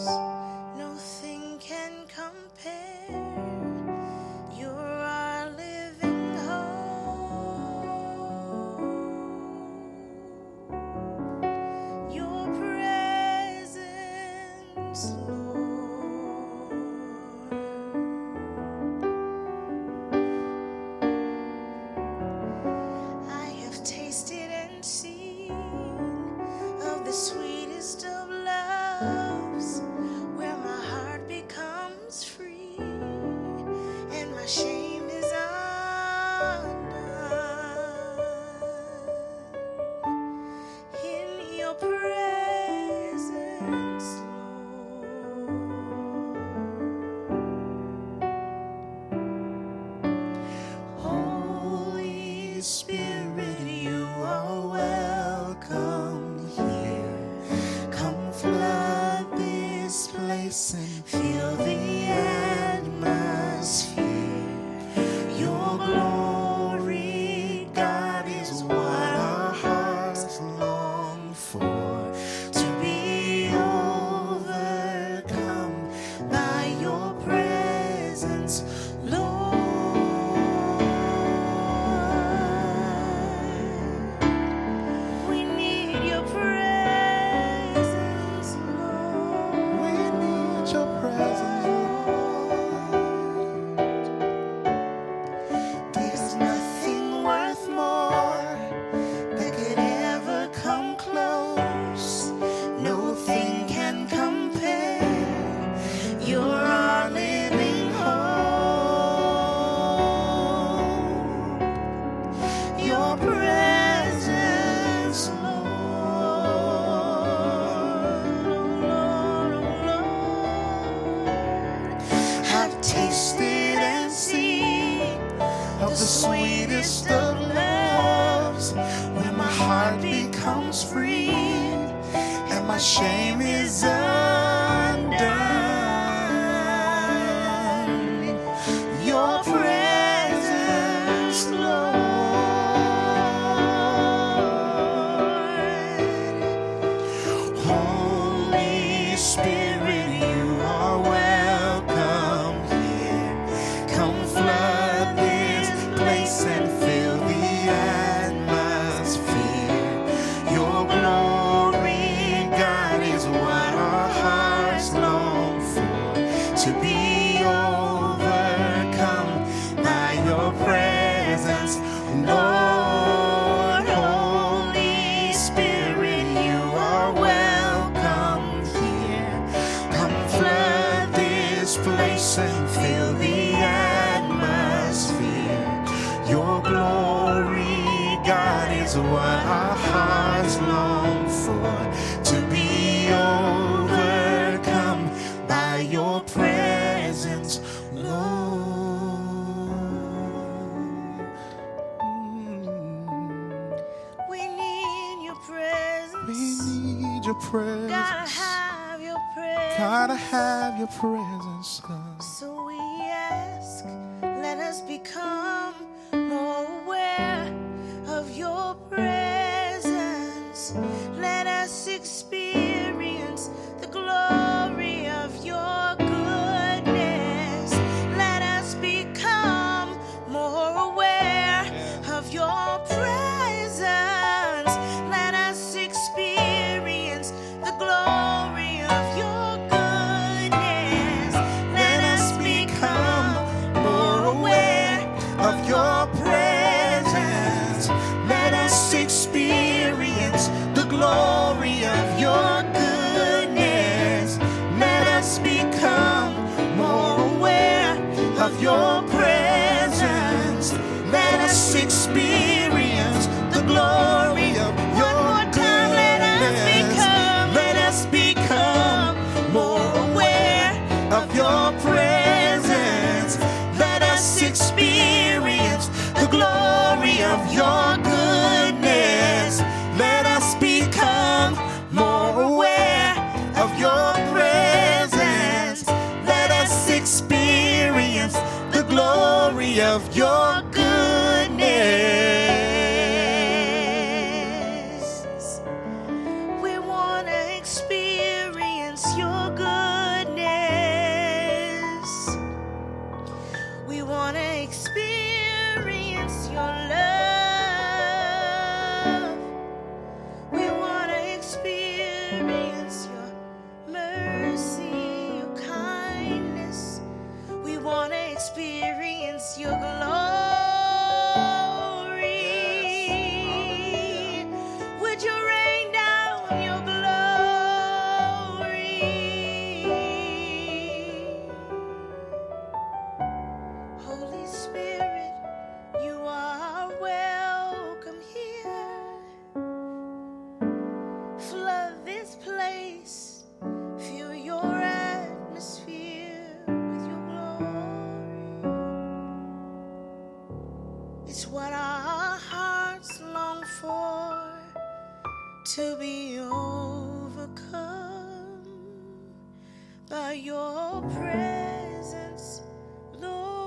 Nothing can compare. You're our living hope. Your presence, Lord. I have tasted and seen of the sweetest of loves, where my heart becomes free and my shame is undone. In your presence, Lord. Holy Spirit, you are welcome here. Come flood this place and fill the atmosphere. Your glory, God, is what our hearts long for. To be overcome by your presence, Lord. We need your presence, Lord. We need your presence, Lord. There's nothing worth more that could ever come close. Nothing can compare. You're our living hope. Your presence, Lord. Have tasted and seen of the sweetest of loves, when my heart becomes free and my shame is undone. Your presence, Lord. Holy Spirit, you are welcome here. Come flood this place and fill the atmosphere. Your glory, God, is what our hearts long for. To be overcome by your presence, Lord. Holy Spirit, you are welcome here. Come flood this place and fill the atmosphere. Your glory, God, is what our hearts long for. To be overcome by your presence, Lord. We need your presence. We need your presence. Gotta have your presence. Gotta have your presence, God. So we ask, let us become more aware of your presence. Let us experience the glory of your goodness. Let us become more aware of your presence. Let us experience the glory of your goodness. Let us become more aware of your presence. Let us experience the glory of your goodness. Let us become more aware of your presence. Let us experience the glory of your goodness. Let us become more aware of your presence. Let us experience the glory of your goodness. Let us become more aware of your presence. Let us experience the glory of your goodness. We want to experience your goodness. by your presence, Lord.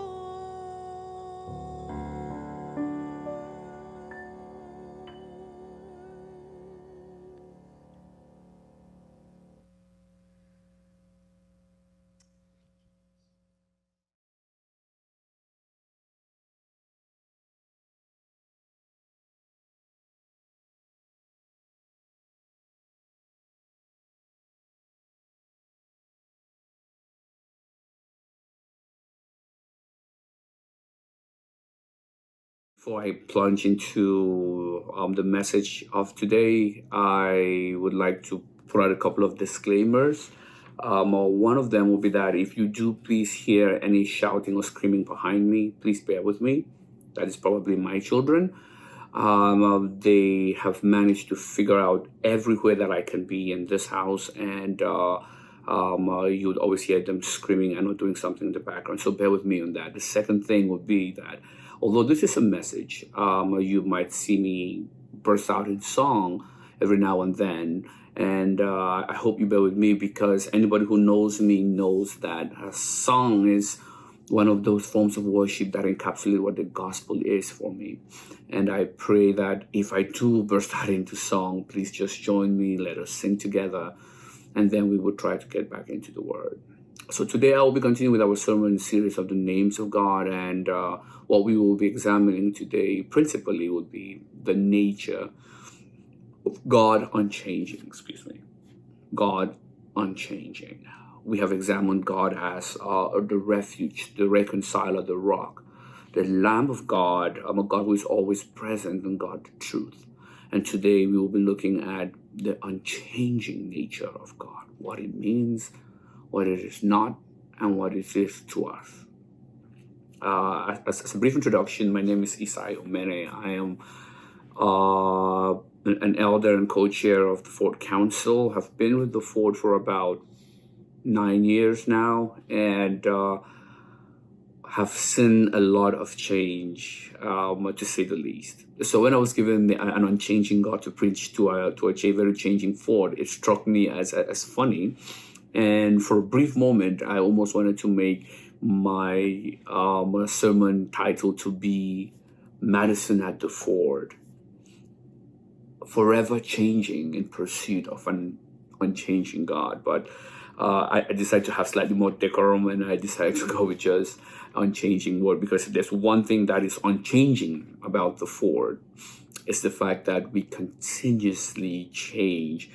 Before I plunge into the message of today, I would like to put out a couple of disclaimers. One of them will be that if you do please hear any shouting or screaming behind me, please bear with me. That is probably my children. They have managed to figure out everywhere that I can be in this house, and you would always hear them screaming and or doing something in the background. So bear with me on that. The second thing would be that although this is a message, you might see me burst out in song every now and then. And I hope you bear with me, because anybody who knows me knows that a song is one of those forms of worship that encapsulate what the gospel is for me. And I pray that if I do burst out into song, please just join me, let us sing together, and then we will try to get back into the word. So today I will be continuing with our sermon series of the names of God, and what we will be examining today principally would be the nature of God unchanging, God unchanging. We have examined God as the refuge, the reconciler, the rock, the Lamb of God, a God who is always present, and God the truth. And today we will be looking at the unchanging nature of God, what it means, what it is not, and what it is to us. As a brief introduction, my name is Esaindang Umenei. I am an elder and co-chair of the Ford Council. Have been with the Ford for about 9 years now, and have seen a lot of change, to say the least. So when I was given an unchanging God to preach to a very changing Ford, it struck me as funny. And for a brief moment, I almost wanted to make my sermon title to be Madison at the Ford, forever changing in pursuit of an unchanging God. But I decided to have slightly more decorum, and I decided to go with just unchanging word, because if there's one thing that is unchanging about the Ford, it's the fact that we continuously change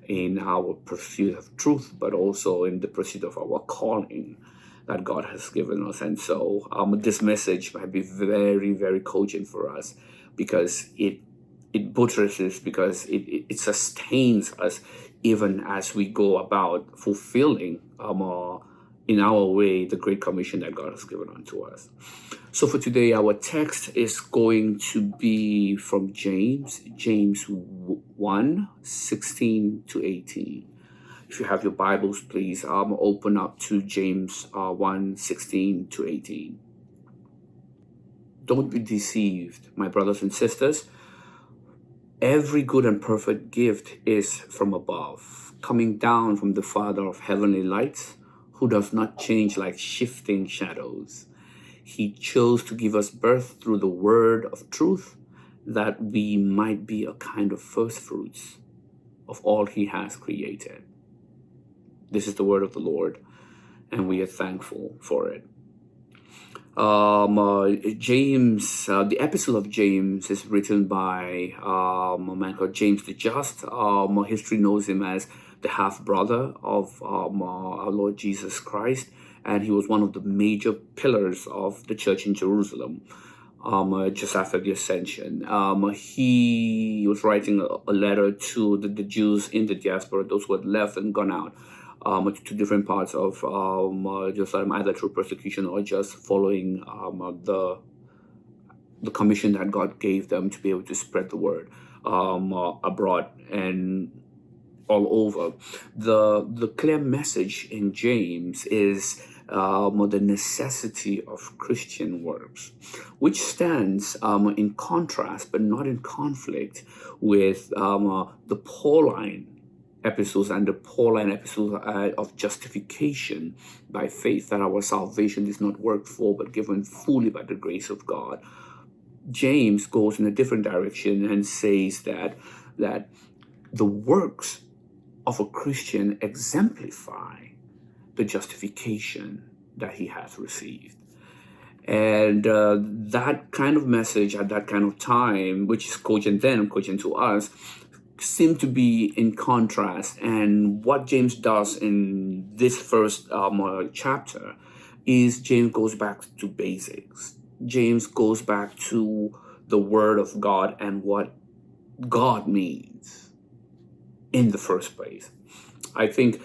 in our pursuit of truth, but also in the pursuit of our calling that God has given us. And so this message might be very, very cogent for us, because it buttresses, because it sustains us even as we go about fulfilling in our way the great commission that God has given unto us. So for today, our text is going to be from James 1, 16 to 18. If you have your Bibles, please open up to James 1, 16 to 18. Don't be deceived, my brothers and sisters. Every good and perfect gift is from above, coming down from the Father of heavenly lights, who does not change like shifting shadows. He chose to give us birth through the word of truth, that we might be a kind of first fruits of all he has created. This is the word of the Lord, and we are thankful for it. James, the epistle of James is written by a man called James the Just. History knows him as the half-brother of our Lord Jesus Christ, and he was one of the major pillars of the church in Jerusalem just after the ascension. He was writing a letter to the Jews in the diaspora, those who had left and gone out to different parts of Jerusalem, either through persecution or just following the commission that God gave them to be able to spread the word abroad and all over. The clear message in James is the necessity of Christian works, which stands in contrast but not in conflict with the Pauline epistles and the Pauline epistles of justification by faith, that our salvation is not worked for but given fully by the grace of God, James goes in a different direction and says that the works of a Christian exemplify the justification that he has received. And that kind of message at that kind of time, which is cogent then and cogent to us, seem to be in contrast. And what James does in this first chapter is James goes back to basics. James goes back to the Word of God and what God means in the first place. I think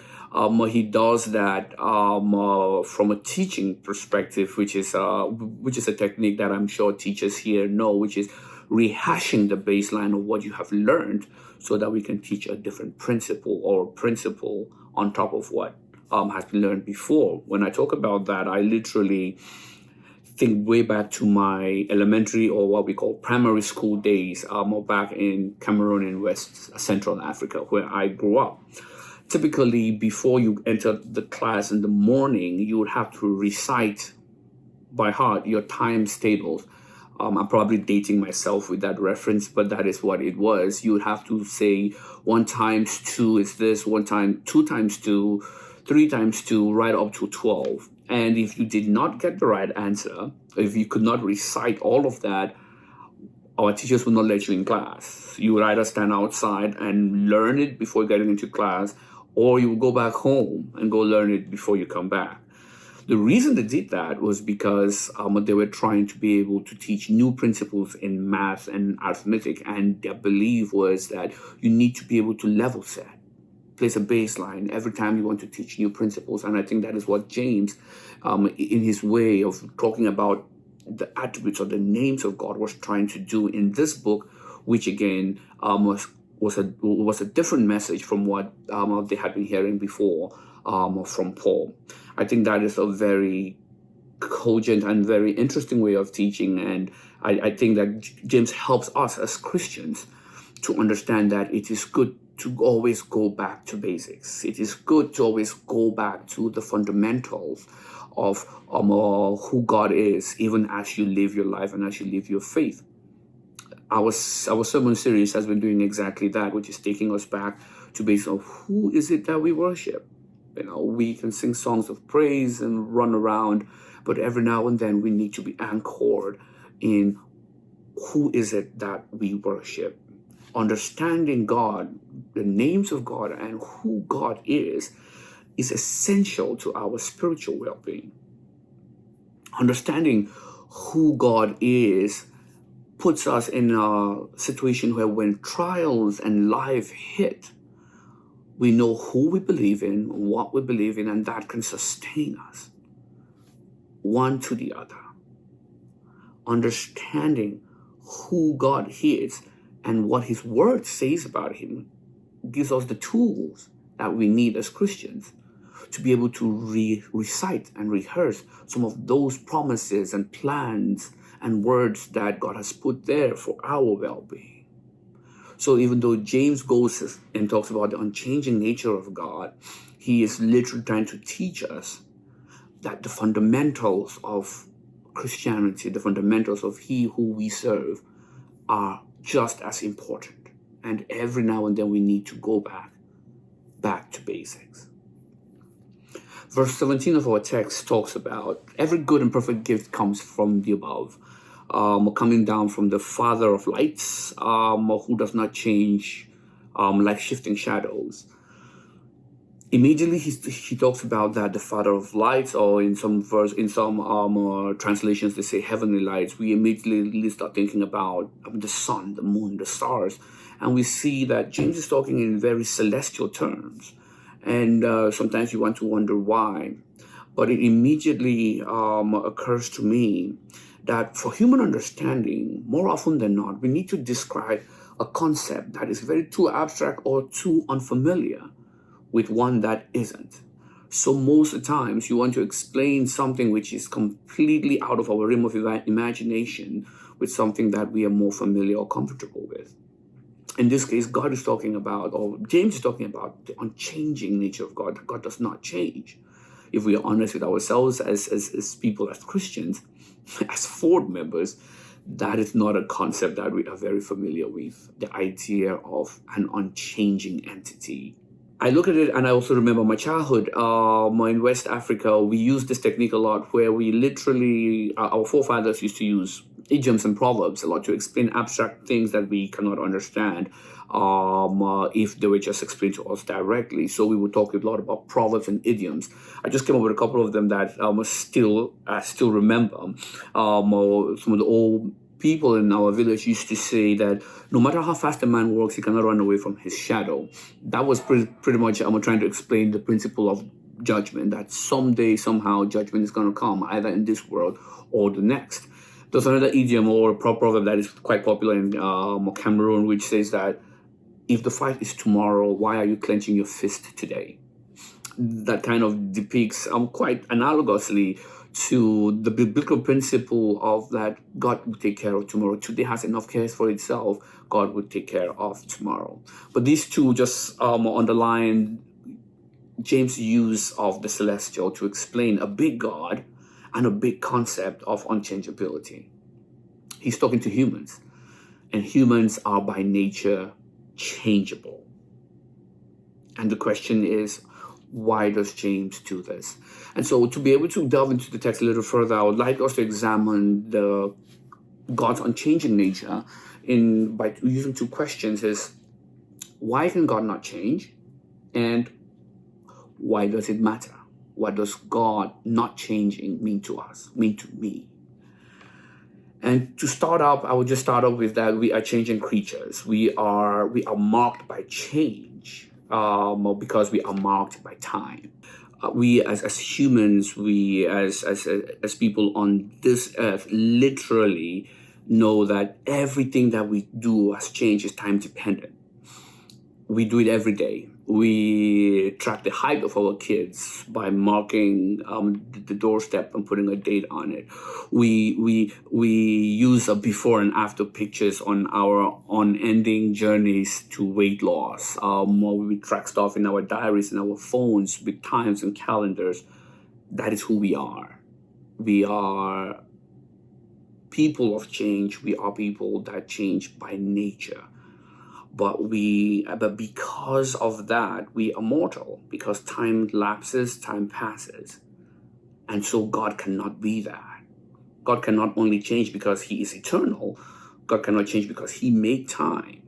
he does that from a teaching perspective, which is a technique that I'm sure teachers here know, which is rehashing the baseline of what you have learned, so that we can teach a different principle or principle on top of what has been learned before. When I talk about that, I literally think way back to my elementary or what we call primary school days, back in Cameroon in West Central Africa, where I grew up. Typically, before you enter the class in the morning, you would have to recite by heart your times tables. I'm probably dating myself with that reference, but that is what it was. You would have to say 1 times 2 is this, 2 times 2, 3 times 2, right up to 12. And if you did not get the right answer, if you could not recite all of that, our teachers would not let you in class. You would either stand outside and learn it before getting into class, or you would go back home and go learn it before you come back. The reason they did that was because they were trying to be able to teach new principles in math and arithmetic, and their belief was that you need to be able to level set, place a baseline every time you want to teach new principles. And I think that is what James, in his way of talking about the attributes or the names of God, was trying to do in this book, which again was a different message from what they had been hearing before from Paul. I think that is a very cogent and very interesting way of teaching, and I think that James helps us as Christians to understand that it is good to always go back to basics. It is good to always go back to the fundamentals of who God is, even as you live your life and as you live your faith. Our sermon series has been doing exactly that, which is taking us back to base of who is it that we worship. We can sing songs of praise and run around, but every now and then we need to be anchored in who is it that we worship. Understanding God, the names of God, and who God is essential to our spiritual well-being. Understanding who God is puts us in a situation where when trials and life hit, we know who we believe in, what we believe in, and that can sustain us one to the other. Understanding who God is and what his word says about him gives us the tools that we need as Christians to be able to recite and rehearse some of those promises and plans and words that God has put there for our well-being. So even though James goes and talks about the unchanging nature of God, he is literally trying to teach us that the fundamentals of Christianity, the fundamentals of he who we serve, are just as important. And every now and then we need to go back to basics. Verse 17 of our text talks about every good and perfect gift comes from the above, coming down from the Father of lights, who does not change like shifting shadows. Immediately he talks about that the Father of lights, or in some translations they say heavenly lights. We immediately start thinking about the sun, the moon, the stars, and we see that James is talking in very celestial terms. And sometimes you want to wonder why. But it immediately occurs to me that for human understanding, more often than not, we need to describe a concept that is very too abstract or too unfamiliar with one that isn't. So most of the times you want to explain something which is completely out of our realm of imagination with something that we are more familiar or comfortable with. In this case, God is talking about, or James is talking about, the unchanging nature of God. God does not change. If we are honest with ourselves as people, as Christians, as Ford members, that is not a concept that we are very familiar with. The idea of an unchanging entity. I look at it and I also remember my childhood. In West Africa, we used this technique a lot where we literally, our forefathers used to use idioms and proverbs a lot to explain abstract things that we cannot understand if they were just explained to us directly. So we would talk a lot about proverbs and idioms. I just came up with a couple of them that I still remember. Some of the old people in our village used to say that no matter how fast a man works, he cannot run away from his shadow. That was pretty much trying to explain the principle of judgment, that someday, somehow, judgment is going to come, either in this world or the next. There's another idiom or proverb that is quite popular in Cameroon, which says that if the fight is tomorrow, why are you clenching your fist today? That kind of depicts quite analogously to the biblical principle of that God will take care of tomorrow. Today has enough cares for itself. God will take care of tomorrow. But these two just underline James' use of the celestial to explain a big God and a big concept of unchangeability. He's talking to humans, and humans are by nature changeable. And the question is, why does James do this? And so to be able to delve into the text a little further, I would like us to examine God's unchanging nature by using two questions: is why can God not change? And why does it matter? What does God not changing mean to us, mean to me? And to start up, I would just start off with that we are changing creatures. We are marked by change because we are marked by time. We as humans, we as people on this earth, literally know that everything that we do as change is time dependent. We do it every day. We track the height of our kids by marking the doorstep and putting a date on it. We use a before and after pictures on our unending journeys to weight loss. We track stuff in our diaries and our phones with times and calendars. That is who we are. We are people of change. We are people that change by nature. But because of that, we are mortal, because time lapses, time passes. And so God cannot be that. God cannot only change because he is eternal. God cannot change because he made time.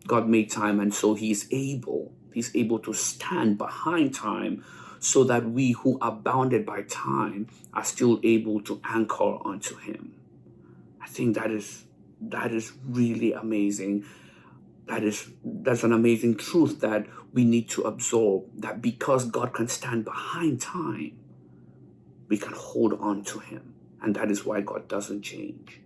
God made time, and so he's able to stand behind time so that we who are bounded by time are still able to anchor onto him. I think that is really amazing. That's an amazing truth that we need to absorb, that because God can stand behind time, we can hold on to him. And that is why God doesn't change.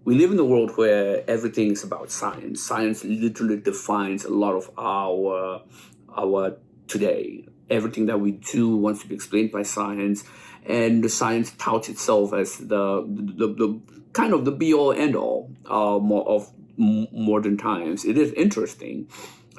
We live in a world where everything is about science. Science literally defines a lot of our today. Everything that we do wants to be explained by science, and the science touts itself as the kind of the be-all end-all of modern times. It is interesting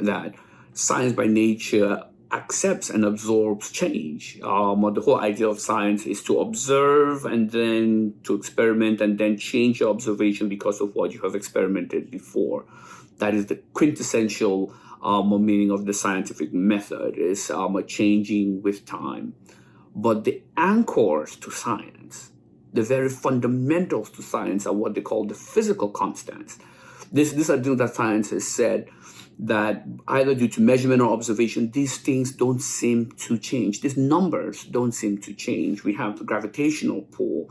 that science by nature accepts and absorbs change. The whole idea of science is to observe and then to experiment and then change your observation because of what you have experimented before. That is the quintessential meaning of the scientific method, is changing with time. But the anchors to science, the very fundamentals to science, are what they call the physical constants. These are things that science has said that either due to measurement or observation, these things don't seem to change. These numbers don't seem to change. We have the gravitational pull.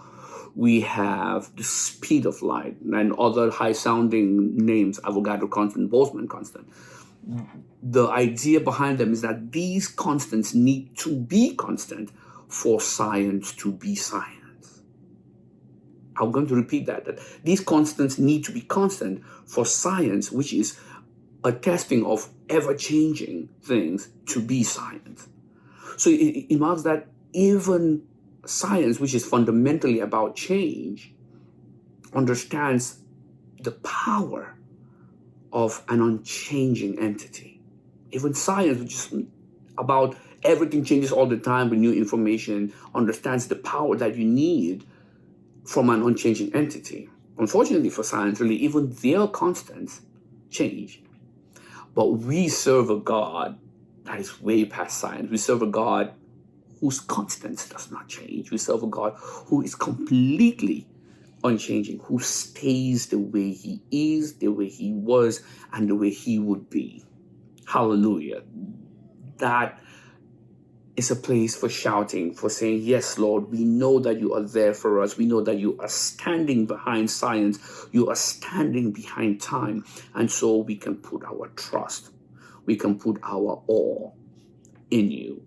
We have the speed of light and other high-sounding names, Avogadro constant, Boltzmann constant. The idea behind them is that these constants need to be constant for science to be science. I'm going to repeat that these constants need to be constant for science, which is a testing of ever-changing things, to be science. So it marks that even science, which is fundamentally about change, understands the power of an unchanging entity. Even science, which is about everything changes all the time with new information, understands the power that you need from an unchanging entity. Unfortunately for science, really, even their constants change. But we serve a God that is way past science. We serve a God whose constants does not change. We serve a God who is completely unchanging, who stays the way he is, the way he was, and the way he would be. Hallelujah. That is a place for shouting, for saying, yes, Lord, we know that you are there for us. We know that you are standing behind science. You are standing behind time. And so we can put our trust, we can put our awe in you.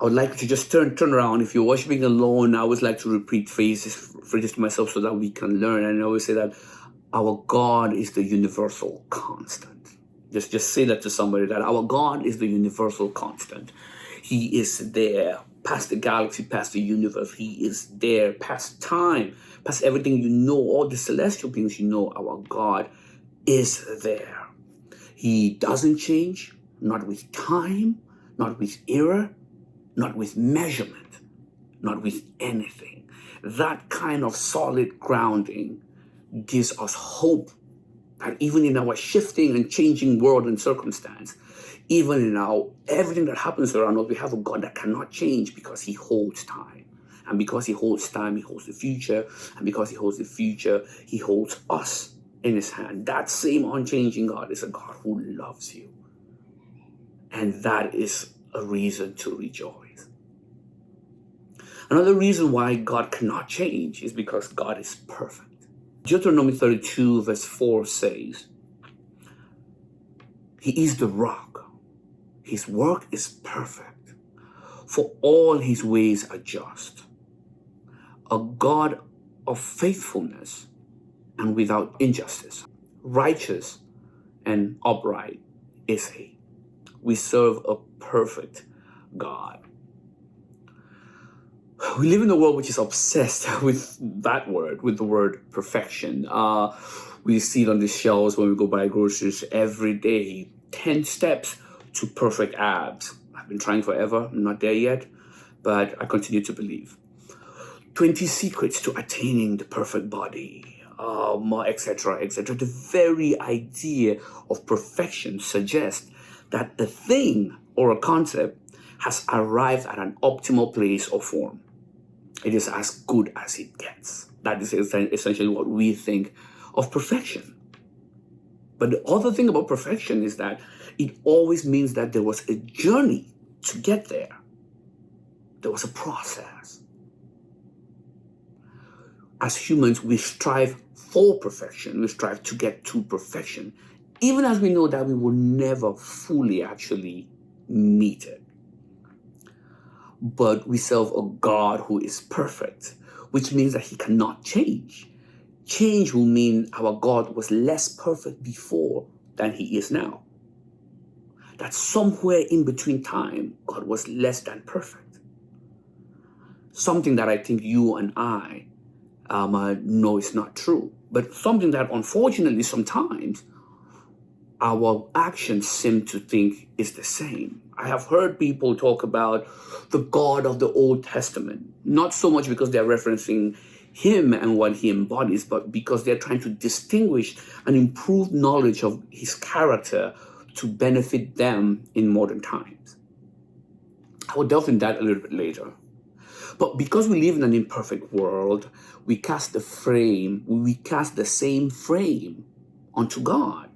I would like to just turn around. If you're worshiping alone, I always like to repeat phrases to myself so that we can learn. And I always say that our God is the universal constant. Just say that to somebody, that our God is the universal constant. He is there past the galaxy, past the universe. He is there past time, past everything you know, all the celestial beings you know. Our God is there. He doesn't change, not with time, not with era, not with measurement, not with anything. That kind of solid grounding gives us hope that even in our shifting and changing world and circumstance, even in our everything that happens around us, we have a God that cannot change because he holds time. And because he holds time, he holds the future. And because he holds the future, he holds us in his hand. That same unchanging God is a God who loves you. And that is a reason to rejoice. Another reason why God cannot change is because God is perfect. Deuteronomy 32 verse 4 says, he is the rock. His work is perfect. For all his ways are just. A God of faithfulness and without injustice. Righteous and upright is he. We serve a perfect God. We live in a world which is obsessed with that word, with the word perfection. We see it on the shelves when we go buy groceries every day. 10 steps to perfect abs. I've been trying forever. I'm not there yet, but I continue to believe. 20 secrets to attaining the perfect body, etc., etc. The very idea of perfection suggests that a thing or a concept has arrived at an optimal place or form. It is as good as it gets. That is essentially what we think of perfection. But the other thing about perfection is that it always means that there was a journey to get there. There was a process. As humans, we strive for perfection. We strive to get to perfection, even as we know that we will never fully actually meet it. But we serve a God who is perfect, which means that he cannot change. Change will mean our God was less perfect before than he is now. That somewhere in between time, God was less than perfect. Something that I think you and I know is not true, but something that unfortunately sometimes our actions seem to think is the same. I have heard people talk about the God of the Old Testament, not so much because they're referencing him and what he embodies, but because they're trying to distinguish and improve knowledge of his character to benefit them in modern times. I will delve into that a little bit later. But because we live in an imperfect world, we cast the same frame onto God.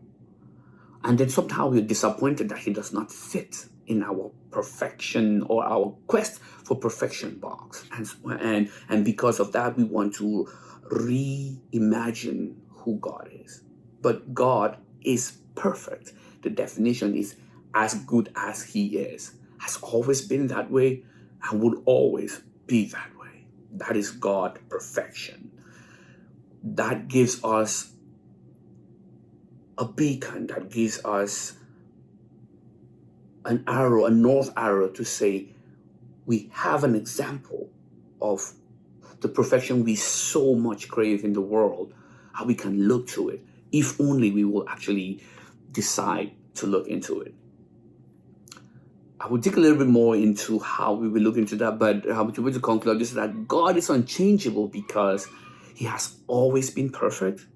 And then somehow we're disappointed that he does not fit in our perfection or our quest for perfection box. And because of that, we want to reimagine who God is. But God is perfect. The definition is as good as he is. Has always been that way and will always be that way. That is God perfection. That gives us a beacon, that gives us an arrow, a north arrow to say, we have an example of the perfection we so much crave in the world, how we can look to it, if only we will actually decide to look into it. I will dig a little bit more into how we will look into that, but to conclude is that God is unchangeable because he has always been perfect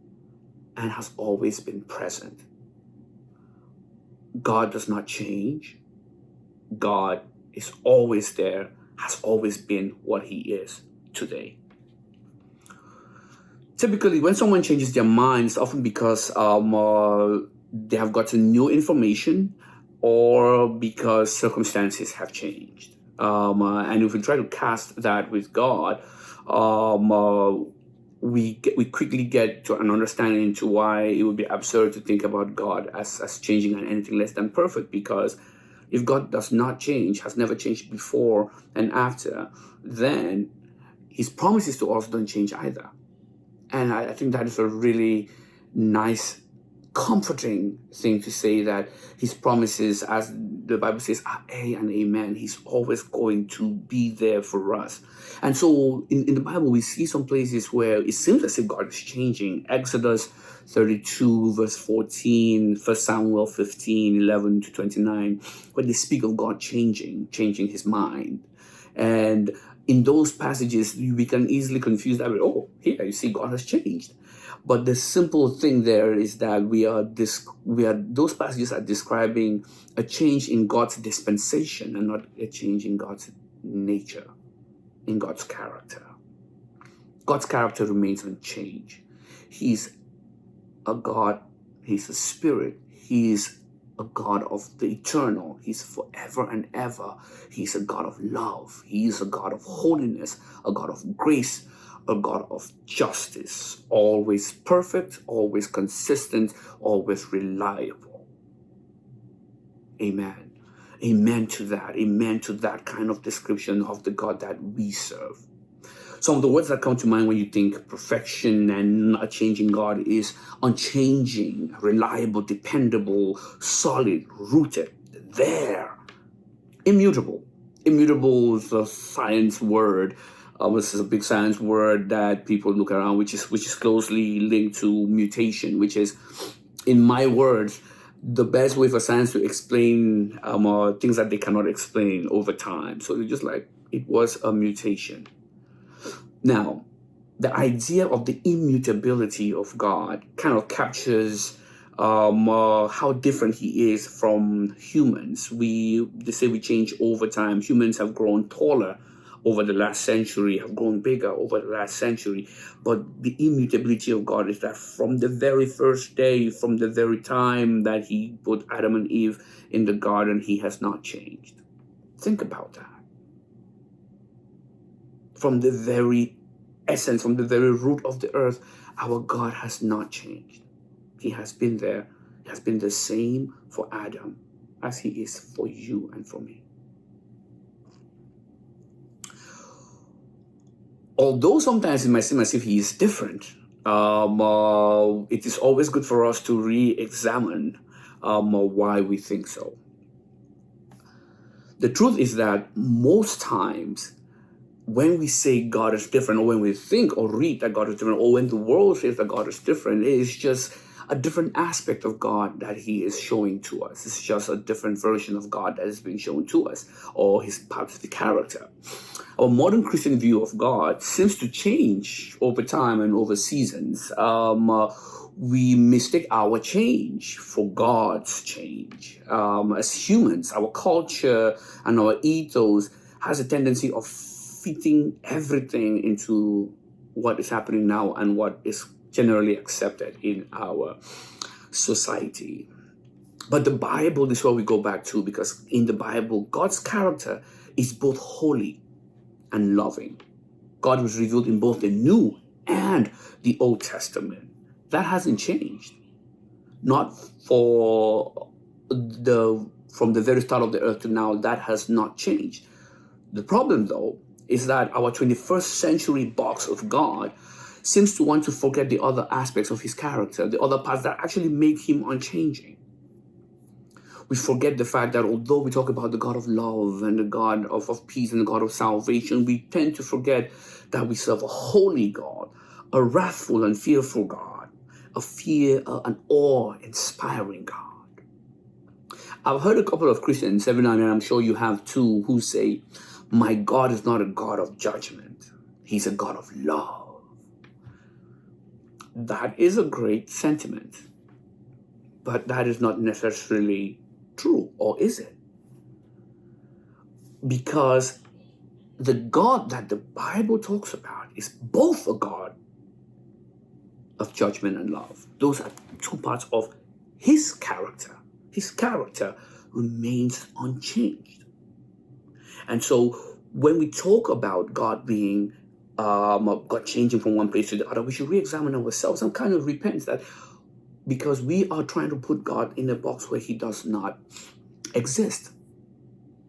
and has always been present. God does not change. God is always there, has always been what he is today. Typically, when someone changes their minds, often because they have gotten new information or because circumstances have changed. And if we try to cast that with God, we quickly get to an understanding into why it would be absurd to think about God as changing and anything less than perfect, because if God does not change, has never changed before and after, then his promises to us don't change either. And I think that is a really nice, comforting thing to say, that his promises, as the Bible says, are A and amen. He's always going to be there for us. And so in the Bible, we see some places where it seems as if God is changing. Exodus 32, verse 14, 1 Samuel 15, 11 to 29, where they speak of God changing his mind. And in those passages, we can easily confuse that with, oh, here you see God has changed. But the simple thing there is that those passages are describing a change in God's dispensation and not a change in God's nature, in God's character. God's character remains unchanged. He's a God, he's a spirit, he's a God of the eternal. He's forever and ever. He's a God of love. He's a God of holiness, a God of grace, a God of justice. Always perfect, always consistent, always reliable. Amen. Amen to that. Amen to that kind of description of the God that we serve. Some of the words that come to mind when you think perfection and not changing God is unchanging, reliable, dependable, solid, rooted, there. Immutable. Immutable is a science word. This is a big science word that people look around, which is closely linked to mutation, which is, in my words, the best way for science to explain things that they cannot explain over time. So they're just like, it was a mutation. Now, the idea of the immutability of God kind of captures how different he is from humans. They say we change over time. Humans have grown taller over the last century, have grown bigger over the last century. But the immutability of God is that from the very first day, from the very time that he put Adam and Eve in the garden, he has not changed. Think about that. From the very essence, from the very root of the earth, our God has not changed. He has been there. He has been the same for Adam as he is for you and for me. Although sometimes it might seem as if he is different, it is always good for us to re-examine why we think so. The truth is that most times, when we say God is different, or when we think or read that God is different, or when the world says that God is different, it is just a different aspect of God that he is showing to us. It's just a different version of God that is being shown to us, or his part of the character. Our modern Christian view of God seems to change over time and over seasons. We mistake our change for God's change. As humans, our culture and our ethos has a tendency of fitting everything into what is happening now and what is generally accepted in our society. But the Bible is what we go back to, because in the Bible, God's character is both holy and loving. God was revealed in both the New and the Old Testament. That hasn't changed. Not from the very start of the earth to now, that has not changed. The problem, though, is that our 21st century box of God seems to want to forget the other aspects of his character, the other parts that actually make him unchanging. We forget the fact that although we talk about the God of love and the God of peace and the God of salvation, we tend to forget that we serve a holy God, a wrathful and fearful God, a fear, an awe-inspiring God. I've heard a couple of Christians, every now and then, I'm sure you have too, who say, my God is not a God of judgment. He's a God of love. That is a great sentiment, but that is not necessarily true, or is it? Because the God that the Bible talks about is both a God of judgment and love. Those are two parts of his character. His character remains unchanged. And so when we talk about God being, God changing from one place to the other, we should re-examine ourselves and kind of repent that because we are trying to put God in a box where he does not exist.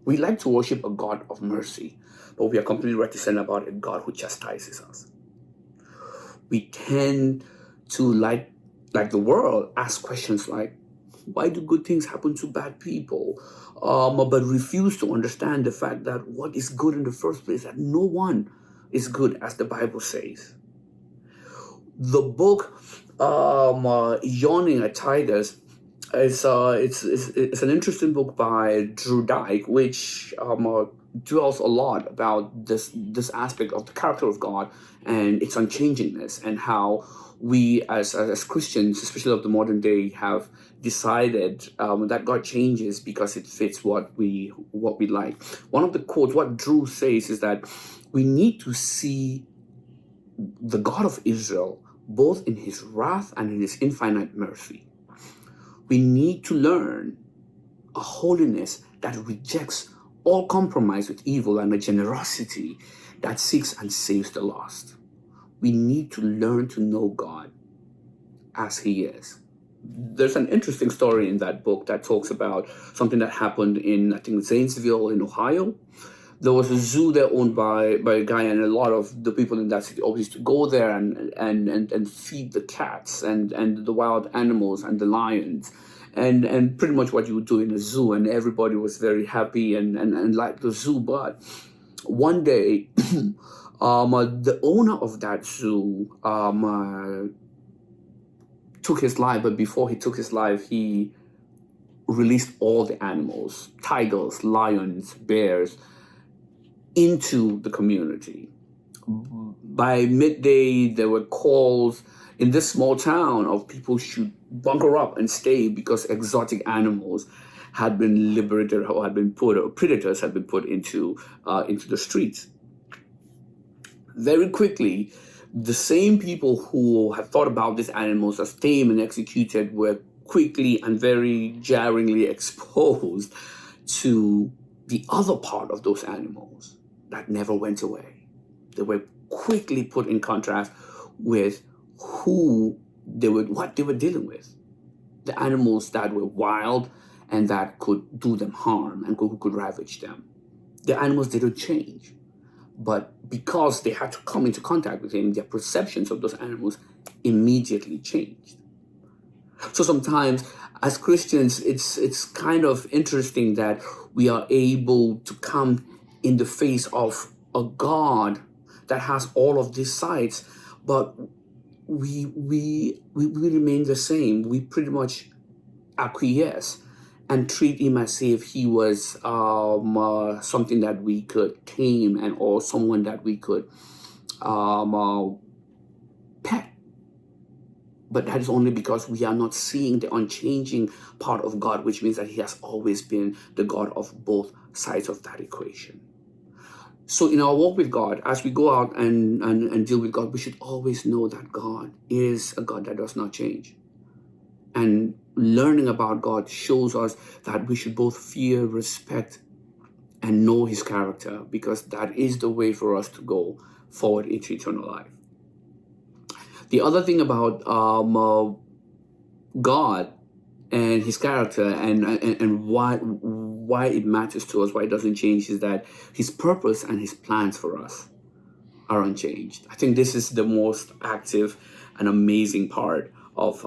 We like to worship a God of mercy, but we are completely reticent about a God who chastises us. We tend to, like the world, ask questions like, why do good things happen to bad people? But refuse to understand the fact that what is good in the first place, that no one is good, as the Bible says. The book Yawning at Tigers, it's an interesting book by Drew Dyke, which dwells a lot about this aspect of the character of God and its unchangingness, and how we as Christians, especially of the modern day, have decided that God changes because it fits what we like. One of the quotes, what Drew says, is that we need to see the God of Israel both in his wrath and in his infinite mercy. We need to learn a holiness that rejects all compromise with evil and a generosity that seeks and saves the lost. We need to learn to know God as he is. There's an interesting story in that book that talks about something that happened in, I think, Zanesville in Ohio. There was a zoo there owned by a guy, and a lot of the people in that city always used to go there and feed the cats and the wild animals and the lions. And pretty much what you would do in a zoo, and everybody was very happy and liked the zoo. But one day, the owner of that zoo took his life, but before he took his life, he released all the animals, tigers, lions, bears, into the community. By midday, there were calls in this small town of people should bunker up and stay because exotic animals had been liberated or predators had been put into the streets. Very quickly, the same people who had thought about these animals as tame and executed were quickly and very jarringly exposed to the other part of those animals that never went away. They were quickly put in contrast with what they were dealing with. The animals that were wild and that could do them harm and who could ravage them. The animals didn't change. But because they had to come into contact with him, their perceptions of those animals immediately changed. So sometimes as Christians, it's kind of interesting that we are able to come in the face of a God that has all of these sides, but we remain the same. We pretty much acquiesce and treat him as if he was something that we could tame or someone that we could pet. But that is only because we are not seeing the unchanging part of God, which means that he has always been the God of both sides of that equation. So in our walk with God, as we go out and deal with God, we should always know that God is a God that does not change. And learning about God shows us that we should both fear, respect, and know his character, because that is the way for us to go forward into eternal life. The other thing about God and his character and why it matters to us, why it doesn't change, is that his purpose and his plans for us are unchanged. I think this is the most active and amazing part of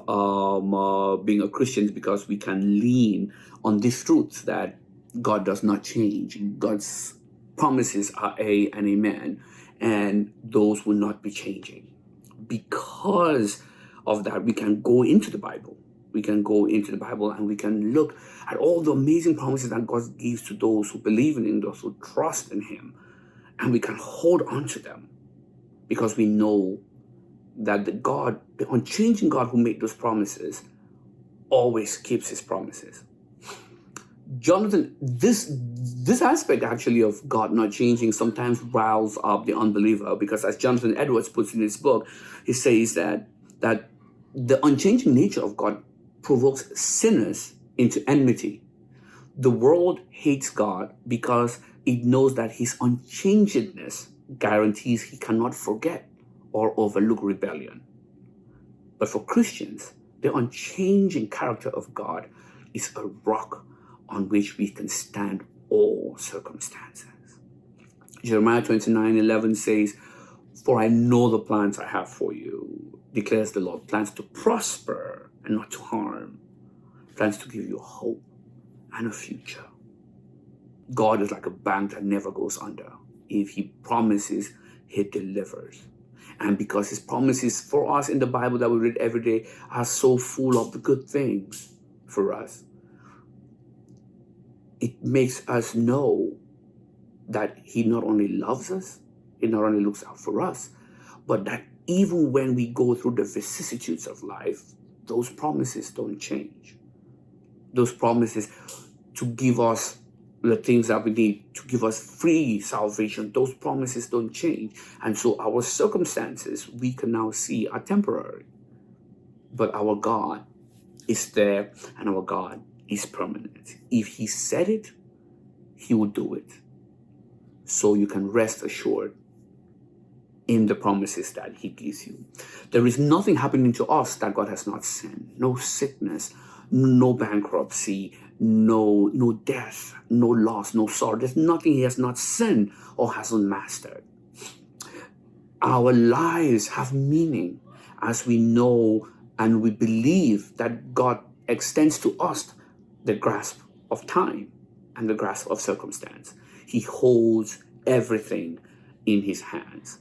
being a Christian, because we can lean on this truth that God does not change. God's promises are A and amen, and those will not be changing. Because of that, we can go into the Bible. We can go into the Bible and we can look at all the amazing promises that God gives to those who believe in Him, those who trust in Him. And we can hold on to them because we know that the unchanging God who made those promises, always keeps His promises. Jonathan, this aspect actually of God not changing sometimes riles up the unbeliever, because as Jonathan Edwards puts in his book, he says that the unchanging nature of God provokes sinners into enmity. The world hates God because it knows that His unchangingness guarantees He cannot forget or overlook rebellion. But for Christians, the unchanging character of God is a rock on which we can stand all circumstances. Jeremiah 29:11 says, "For I know the plans I have for you, declares the Lord, plans to prosper and not to harm, plans to give you hope and a future." God is like a bank that never goes under. If He promises, He delivers. And because His promises for us in the Bible that we read every day are so full of the good things for us, it makes us know that He not only loves us, He not only looks out for us, but that even when we go through the vicissitudes of life, those promises don't change. Those promises to give us the things that we need, to give us free salvation, those promises don't change. And so our circumstances, we can now see, are temporary. But our God is there, and our God is permanent. If He said it, He will do it. So you can rest assured in the promises that He gives you. There is nothing happening to us that God has not sent. No sickness, no bankruptcy, no death, no loss, no sorrow. There's nothing He has not sent or hasn't mastered. Our lives have meaning as we know and we believe that God extends to us the grasp of time and the grasp of circumstance. He holds everything in His hands,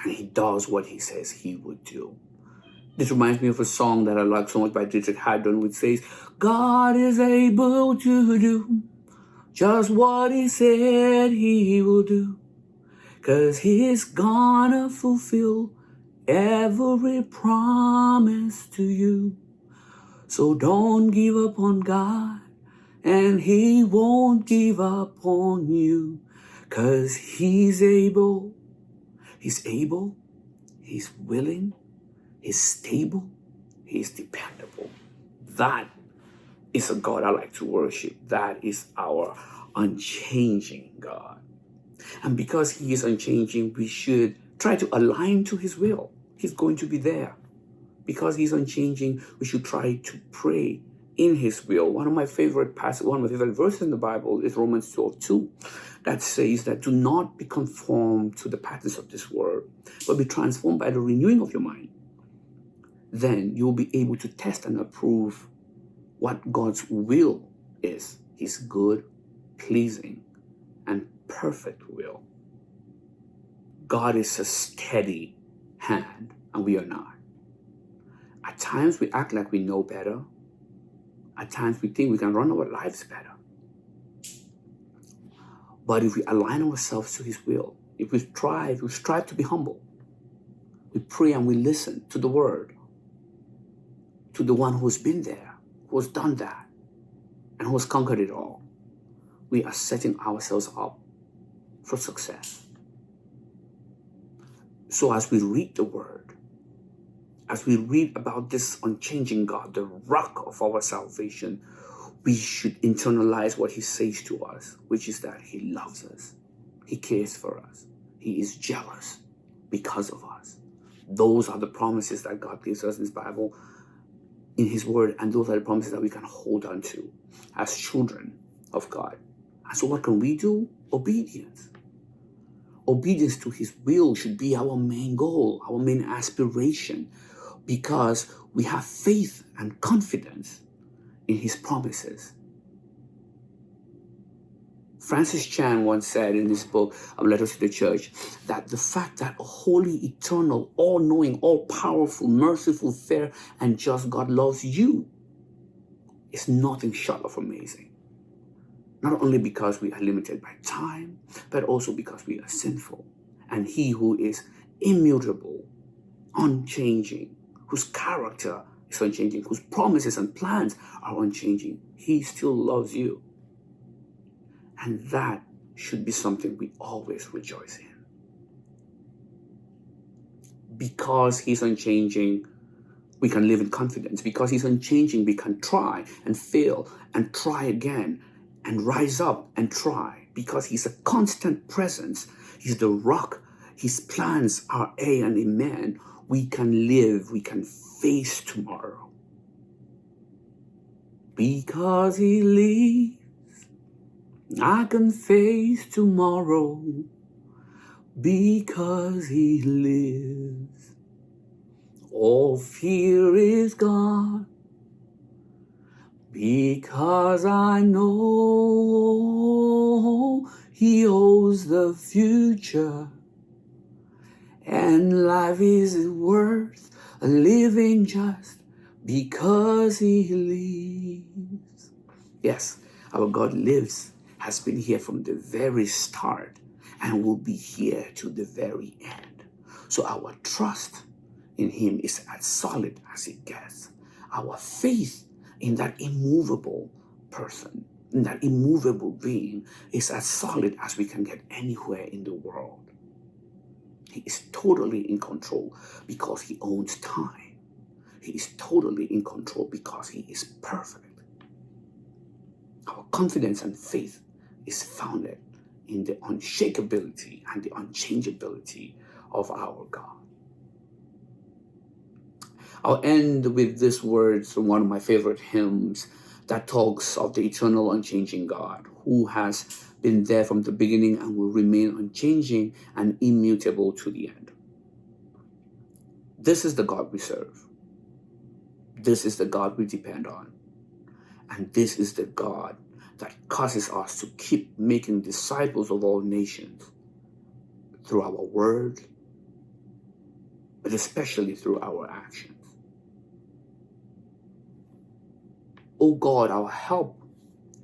and He does what He says He would do. This reminds me of a song that I like so much by Dietrich Haddon, which says, "God is able to do just what He said He will do, 'cause He's gonna fulfill every promise to you. So don't give up on God, and He won't give up on you, 'cause He's able, He's able, He's willing, He's stable, He's dependable." That is a God I like to worship. That is our unchanging God. And because He is unchanging, we should try to align to His will. He's going to be there. Because He's unchanging, we should try to pray in His will. One of my favorite verses in the Bible is Romans 12:2, that says that do not be conformed to the patterns of this world, but be transformed by the renewing of your mind. Then you will be able to test and approve what God's will is, His good, pleasing, and perfect will. God is a steady hand, and we are not. At times we act like we know better. At times we think we can run our lives better. But if we align ourselves to His will, if we strive to be humble, we pray and we listen to the Word, to the one who has been there, who has done that, and who has conquered it all, we are setting ourselves up for success. So as we read the Word, as we read about this unchanging God, the rock of our salvation, we should internalize what He says to us, which is that He loves us. He cares for us. He is jealous because of us. Those are the promises that God gives us in His Bible, in His Word, and those are the promises that we can hold on to as children of God. And so what can we do? Obedience. Obedience to His will should be our main goal, our main aspiration, because we have faith and confidence in His promises. Francis Chan once said in his book, Letters to the Church, that the fact that a holy, eternal, all-knowing, all-powerful, merciful, fair, and just God loves you is nothing short of amazing. Not only because we are limited by time, but also because we are sinful. And he who is immutable, unchanging, whose character is unchanging, whose promises and plans are unchanging, he still loves you. And that should be something we always rejoice in. Because he's unchanging, we can live in confidence. Because he's unchanging, we can try and fail and try again and rise up and try. Because he's a constant presence, he's the rock, his plans are A and amen. We can live, we can face tomorrow. Because he lives, I can face tomorrow. Because he lives, all fear is gone. Because I know he owns the future, and life is worth living just because he lives. Yes, our God lives, has been here from the very start, and will be here to the very end. So our trust in him is as solid as it gets. Our faith in that immovable person, in that immovable being, is as solid as we can get anywhere in the world. He is totally in control because he owns time. He is totally in control because he is perfect. Our confidence and faith is founded in the unshakability and the unchangeability of our God. I'll end with these words from one of my favorite hymns that talks of the eternal unchanging God, who has been there from the beginning and will remain unchanging and immutable to the end. This is the God we serve. This is the God we depend on. And this is the God that causes us to keep making disciples of all nations through our word, but especially through our actions. O God, our help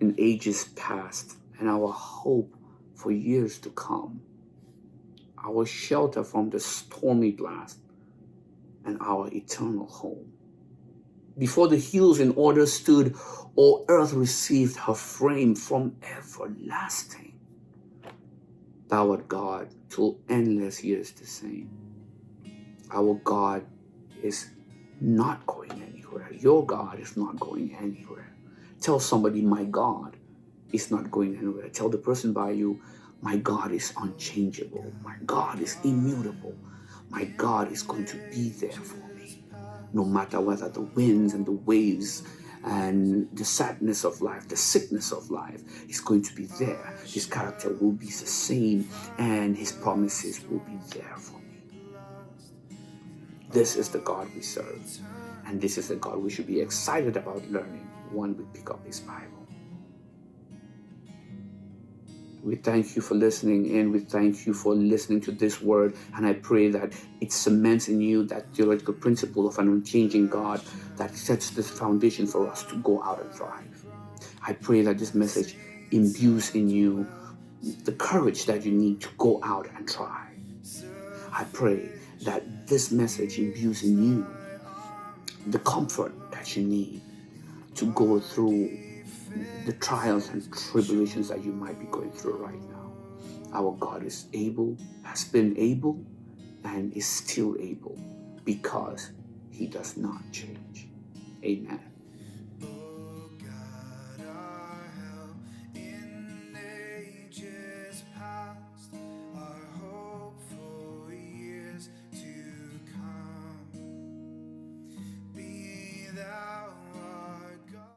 in ages past and our hope for years to come, our shelter from the stormy blast and our eternal home. Before the hills in order stood, all earth received her frame from everlasting. Thou art God till endless years the same. Our God is not going anywhere. Your God is not going anywhere. Tell somebody, my God is not going anywhere. Tell the person by you, my God is unchangeable. My God is immutable. My God is going to be there for me. No matter whether the winds and the waves and the sadness of life, the sickness of life is going to be there. His character will be the same and his promises will be there for me. This is the God we serve, and this is the God we should be excited about learning when we pick up his Bible. We thank you for listening in. We thank you for listening to this word, and I pray that it cements in you that theological principle of an unchanging God that sets this foundation for us to go out and thrive. I pray that this message imbues in you the courage that you need to go out and try. I pray that this message imbues in you the comfort that you need to go through the trials and tribulations that you might be going through right now. Our God is able, has been able, and is still able because he does not change. Amen.